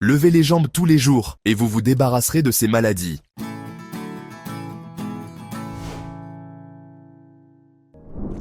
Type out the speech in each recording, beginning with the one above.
Levez les jambes tous les jours et vous vous débarrasserez de ces maladies.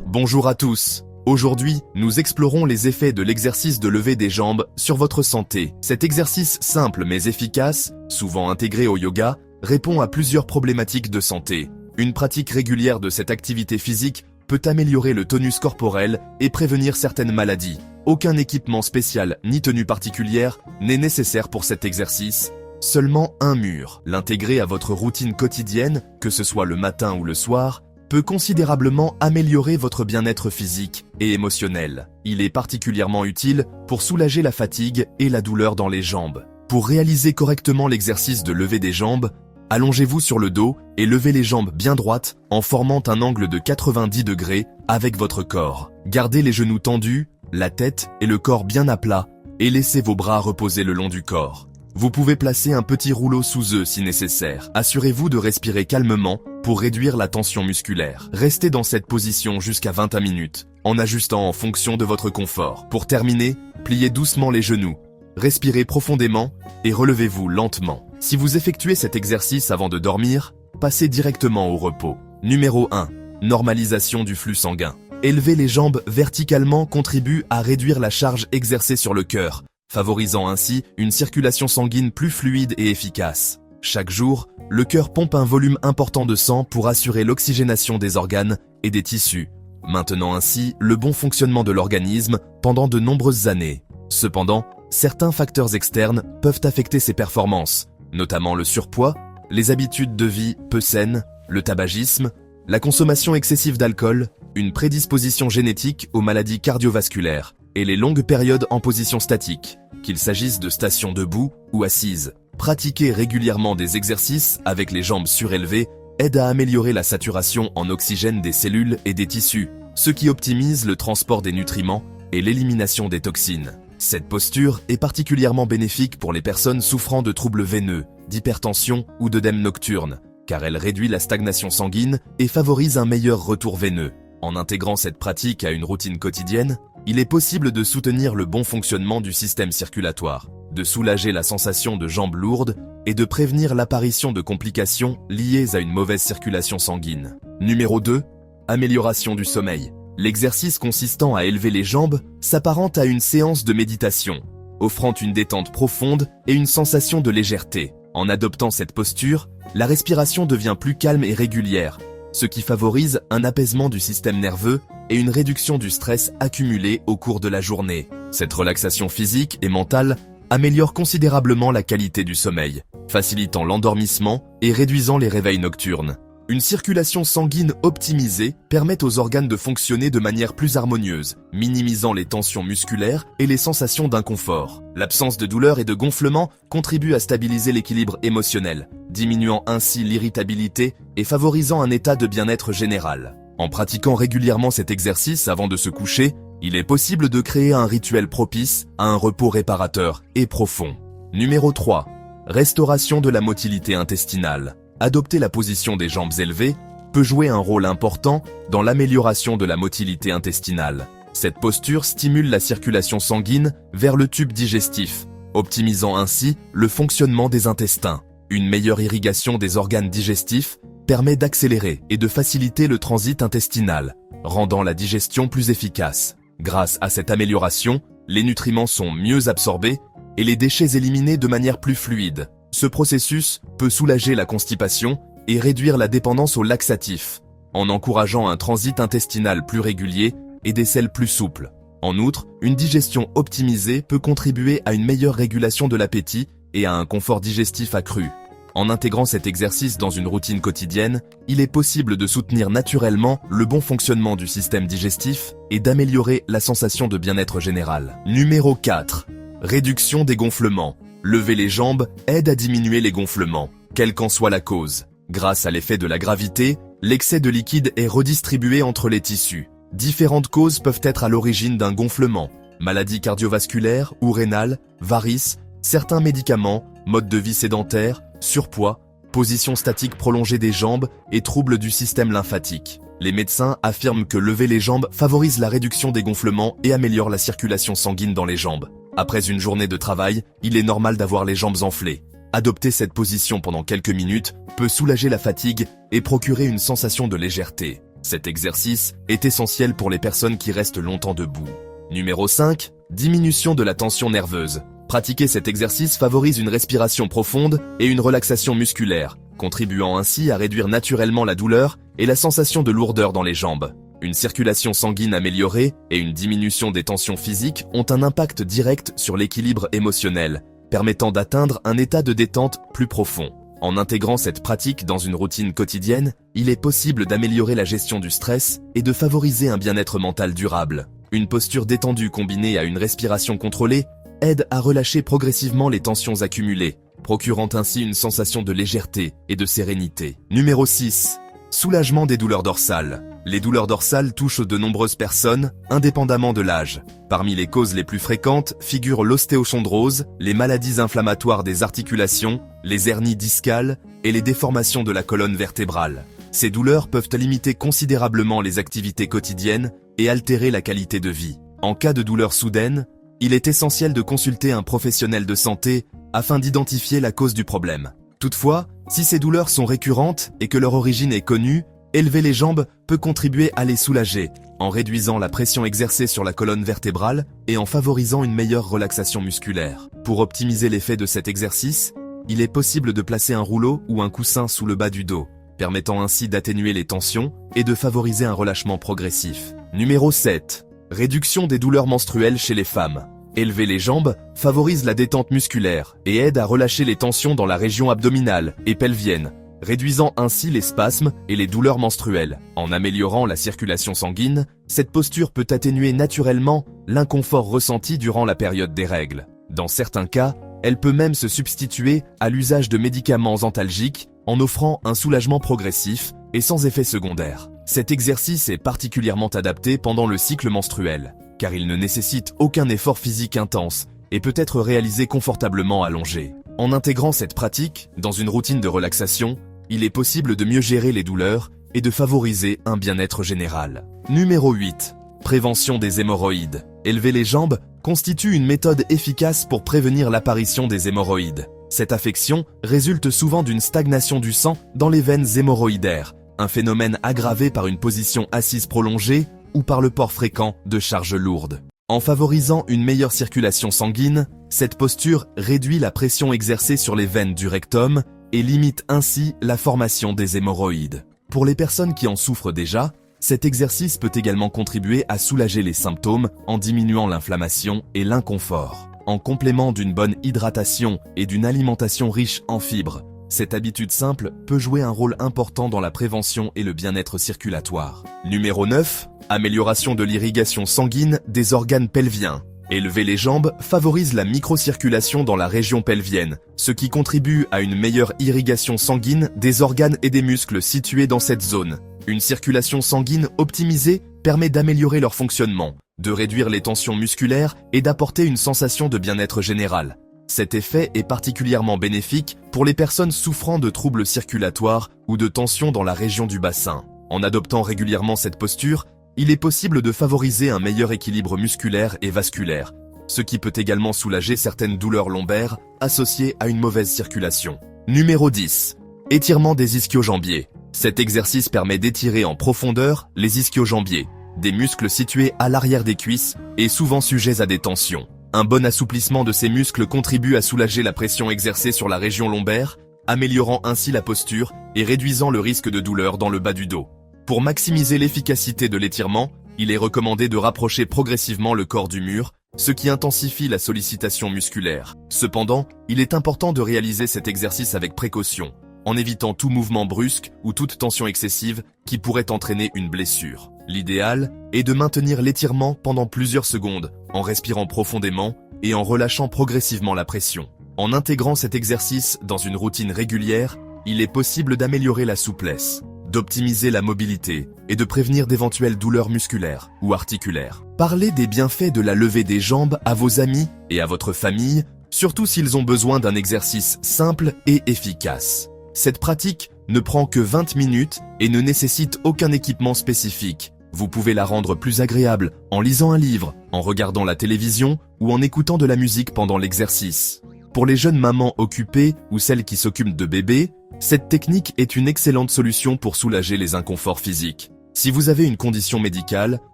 Bonjour à tous. Aujourd'hui, nous explorons les effets de l'exercice de lever des jambes sur votre santé. Cet exercice simple mais efficace, souvent intégré au yoga, répond à plusieurs problématiques de santé. Une pratique régulière de cette activité physique peut améliorer le tonus corporel et prévenir certaines maladies. Aucun équipement spécial ni tenue particulière n'est nécessaire pour cet exercice. Seulement un mur. L'intégrer à votre routine quotidienne, que ce soit le matin ou le soir, peut considérablement améliorer votre bien-être physique et émotionnel. Il est particulièrement utile pour soulager la fatigue et la douleur dans les jambes. Pour réaliser correctement l'exercice de lever des jambes, allongez-vous sur le dos et levez les jambes bien droites en formant un angle de 90 degrés avec votre corps. Gardez les genoux tendus, la tête et le corps bien à plat et laissez vos bras reposer le long du corps. Vous pouvez placer un petit rouleau sous eux si nécessaire. Assurez-vous de respirer calmement pour réduire la tension musculaire. Restez dans cette position jusqu'à 20 minutes, en ajustant en fonction de votre confort. Pour terminer, pliez doucement les genoux, respirez profondément et relevez-vous lentement. Si vous effectuez cet exercice avant de dormir, passez directement au repos. Numéro 1. Normalisation du flux sanguin. Élever les jambes verticalement contribue à réduire la charge exercée sur le cœur, favorisant ainsi une circulation sanguine plus fluide et efficace. Chaque jour, le cœur pompe un volume important de sang pour assurer l'oxygénation des organes et des tissus, maintenant ainsi le bon fonctionnement de l'organisme pendant de nombreuses années. Cependant, certains facteurs externes peuvent affecter ces performances, notamment le surpoids, les habitudes de vie peu saines, le tabagisme, la consommation excessive d'alcool, une prédisposition génétique aux maladies cardiovasculaires et les longues périodes en position statique, qu'il s'agisse de stations debout ou assises. Pratiquer régulièrement des exercices avec les jambes surélevées aide à améliorer la saturation en oxygène des cellules et des tissus, ce qui optimise le transport des nutriments et l'élimination des toxines. Cette posture est particulièrement bénéfique pour les personnes souffrant de troubles veineux, d'hypertension ou d'œdème nocturne, car elle réduit la stagnation sanguine et favorise un meilleur retour veineux. En intégrant cette pratique à une routine quotidienne, il est possible de soutenir le bon fonctionnement du système circulatoire, de soulager la sensation de jambes lourdes et de prévenir l'apparition de complications liées à une mauvaise circulation sanguine. Numéro 2. Amélioration du sommeil. L'exercice consistant à élever les jambes s'apparente à une séance de méditation, offrant une détente profonde et une sensation de légèreté. En adoptant cette posture, la respiration devient plus calme et régulière, ce qui favorise un apaisement du système nerveux et une réduction du stress accumulé au cours de la journée. Cette relaxation physique et mentale améliore considérablement la qualité du sommeil, facilitant l'endormissement et réduisant les réveils nocturnes. Une circulation sanguine optimisée permet aux organes de fonctionner de manière plus harmonieuse, minimisant les tensions musculaires et les sensations d'inconfort. L'absence de douleur et de gonflement contribue à stabiliser l'équilibre émotionnel, diminuant ainsi l'irritabilité et favorisant un état de bien-être général. En pratiquant régulièrement cet exercice avant de se coucher, il est possible de créer un rituel propice à un repos réparateur et profond. Numéro 3. Restauration de la motilité intestinale. Adopter la position des jambes élevées peut jouer un rôle important dans l'amélioration de la motilité intestinale. Cette posture stimule la circulation sanguine vers le tube digestif, optimisant ainsi le fonctionnement des intestins. Une meilleure irrigation des organes digestifs permet d'accélérer et de faciliter le transit intestinal, rendant la digestion plus efficace. Grâce à cette amélioration, les nutriments sont mieux absorbés et les déchets éliminés de manière plus fluide. Ce processus peut soulager la constipation et réduire la dépendance aux laxatifs, en encourageant un transit intestinal plus régulier et des selles plus souples. En outre, une digestion optimisée peut contribuer à une meilleure régulation de l'appétit et à un confort digestif accru. En intégrant cet exercice dans une routine quotidienne, il est possible de soutenir naturellement le bon fonctionnement du système digestif et d'améliorer la sensation de bien-être général. Numéro 4. Réduction des gonflements. Lever les jambes aide à diminuer les gonflements, quelle qu'en soit la cause. Grâce à l'effet de la gravité, l'excès de liquide est redistribué entre les tissus. Différentes causes peuvent être à l'origine d'un gonflement: maladies cardiovasculaires ou rénales, varices, certains médicaments, mode de vie sédentaire, surpoids, position statique prolongée des jambes et troubles du système lymphatique. Les médecins affirment que lever les jambes favorise la réduction des gonflements et améliore la circulation sanguine dans les jambes. Après une journée de travail, il est normal d'avoir les jambes enflées. Adopter cette position pendant quelques minutes peut soulager la fatigue et procurer une sensation de légèreté. Cet exercice est essentiel pour les personnes qui restent longtemps debout. Numéro 5. Diminution de la tension nerveuse. Pratiquer cet exercice favorise une respiration profonde et une relaxation musculaire, contribuant ainsi à réduire naturellement la douleur et la sensation de lourdeur dans les jambes. Une circulation sanguine améliorée et une diminution des tensions physiques ont un impact direct sur l'équilibre émotionnel, permettant d'atteindre un état de détente plus profond. En intégrant cette pratique dans une routine quotidienne, il est possible d'améliorer la gestion du stress et de favoriser un bien-être mental durable. Une posture détendue combinée à une respiration contrôlée aide à relâcher progressivement les tensions accumulées, procurant ainsi une sensation de légèreté et de sérénité. Numéro 6. Soulagement des douleurs dorsales. Les douleurs dorsales touchent de nombreuses personnes, indépendamment de l'âge. Parmi les causes les plus fréquentes figurent l'ostéochondrose, les maladies inflammatoires des articulations, les hernies discales et les déformations de la colonne vertébrale. Ces douleurs peuvent limiter considérablement les activités quotidiennes et altérer la qualité de vie. En cas de douleur soudaine, il est essentiel de consulter un professionnel de santé afin d'identifier la cause du problème. Toutefois, si ces douleurs sont récurrentes et que leur origine est connue, élever les jambes peut contribuer à les soulager, en réduisant la pression exercée sur la colonne vertébrale et en favorisant une meilleure relaxation musculaire. Pour optimiser l'effet de cet exercice, il est possible de placer un rouleau ou un coussin sous le bas du dos, permettant ainsi d'atténuer les tensions et de favoriser un relâchement progressif. Numéro 7. Réduction des douleurs menstruelles chez les femmes. Élever les jambes favorise la détente musculaire et aide à relâcher les tensions dans la région abdominale et pelvienne, réduisant ainsi les spasmes et les douleurs menstruelles. En améliorant la circulation sanguine, cette posture peut atténuer naturellement l'inconfort ressenti durant la période des règles. Dans certains cas, elle peut même se substituer à l'usage de médicaments antalgiques en offrant un soulagement progressif et sans effet secondaire. Cet exercice est particulièrement adapté pendant le cycle menstruel, car il ne nécessite aucun effort physique intense et peut être réalisé confortablement allongé. En intégrant cette pratique dans une routine de relaxation, il est possible de mieux gérer les douleurs et de favoriser un bien-être général. Numéro 8. Prévention des hémorroïdes. Élever les jambes constitue une méthode efficace pour prévenir l'apparition des hémorroïdes. Cette affection résulte souvent d'une stagnation du sang dans les veines hémorroïdaires, un phénomène aggravé par une position assise prolongée ou par le port fréquent de charges lourdes. En favorisant une meilleure circulation sanguine, cette posture réduit la pression exercée sur les veines du rectum et limite ainsi la formation des hémorroïdes. Pour les personnes qui en souffrent déjà, cet exercice peut également contribuer à soulager les symptômes en diminuant l'inflammation et l'inconfort. En complément d'une bonne hydratation et d'une alimentation riche en fibres, cette habitude simple peut jouer un rôle important dans la prévention et le bien-être circulatoire. Numéro 9. Amélioration de l'irrigation sanguine des organes pelviens. Élever les jambes favorise la microcirculation dans la région pelvienne, ce qui contribue à une meilleure irrigation sanguine des organes et des muscles situés dans cette zone. Une circulation sanguine optimisée permet d'améliorer leur fonctionnement, de réduire les tensions musculaires et d'apporter une sensation de bien-être général. Cet effet est particulièrement bénéfique pour les personnes souffrant de troubles circulatoires ou de tensions dans la région du bassin. En adoptant régulièrement cette posture, il est possible de favoriser un meilleur équilibre musculaire et vasculaire, ce qui peut également soulager certaines douleurs lombaires associées à une mauvaise circulation. Numéro 10. Étirement des ischio-jambiers. Cet exercice permet d'étirer en profondeur les ischio-jambiers, des muscles situés à l'arrière des cuisses et souvent sujets à des tensions. Un bon assouplissement de ces muscles contribue à soulager la pression exercée sur la région lombaire, améliorant ainsi la posture et réduisant le risque de douleur dans le bas du dos. Pour maximiser l'efficacité de l'étirement, il est recommandé de rapprocher progressivement le corps du mur, ce qui intensifie la sollicitation musculaire. Cependant, il est important de réaliser cet exercice avec précaution, en évitant tout mouvement brusque ou toute tension excessive qui pourrait entraîner une blessure. L'idéal est de maintenir l'étirement pendant plusieurs secondes, en respirant profondément et en relâchant progressivement la pression. En intégrant cet exercice dans une routine régulière, il est possible d'améliorer la souplesse, d'optimiser la mobilité et de prévenir d'éventuelles douleurs musculaires ou articulaires. Parlez des bienfaits de la levée des jambes à vos amis et à votre famille, surtout s'ils ont besoin d'un exercice simple et efficace. Cette pratique ne prend que 20 minutes et ne nécessite aucun équipement spécifique, Vous pouvez la rendre plus agréable en lisant un livre, en regardant la télévision ou en écoutant de la musique pendant l'exercice. Pour les jeunes mamans occupées ou celles qui s'occupent de bébés, cette technique est une excellente solution pour soulager les inconforts physiques. Si vous avez une condition médicale,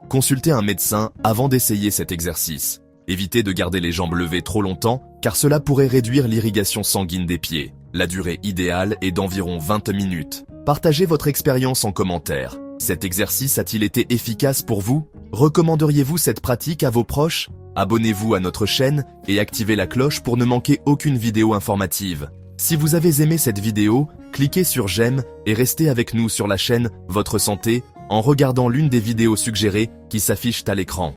consultez un médecin avant d'essayer cet exercice. Évitez de garder les jambes levées trop longtemps car cela pourrait réduire l'irrigation sanguine des pieds. La durée idéale est d'environ 20 minutes. Partagez votre expérience en commentaire. Cet exercice a-t-il été efficace pour vous? Recommanderiez-vous cette pratique à vos proches? Abonnez-vous à notre chaîne et activez la cloche pour ne manquer aucune vidéo informative. Si vous avez aimé cette vidéo, cliquez sur j'aime et restez avec nous sur la chaîne Votre Santé en regardant l'une des vidéos suggérées qui s'affichent à l'écran.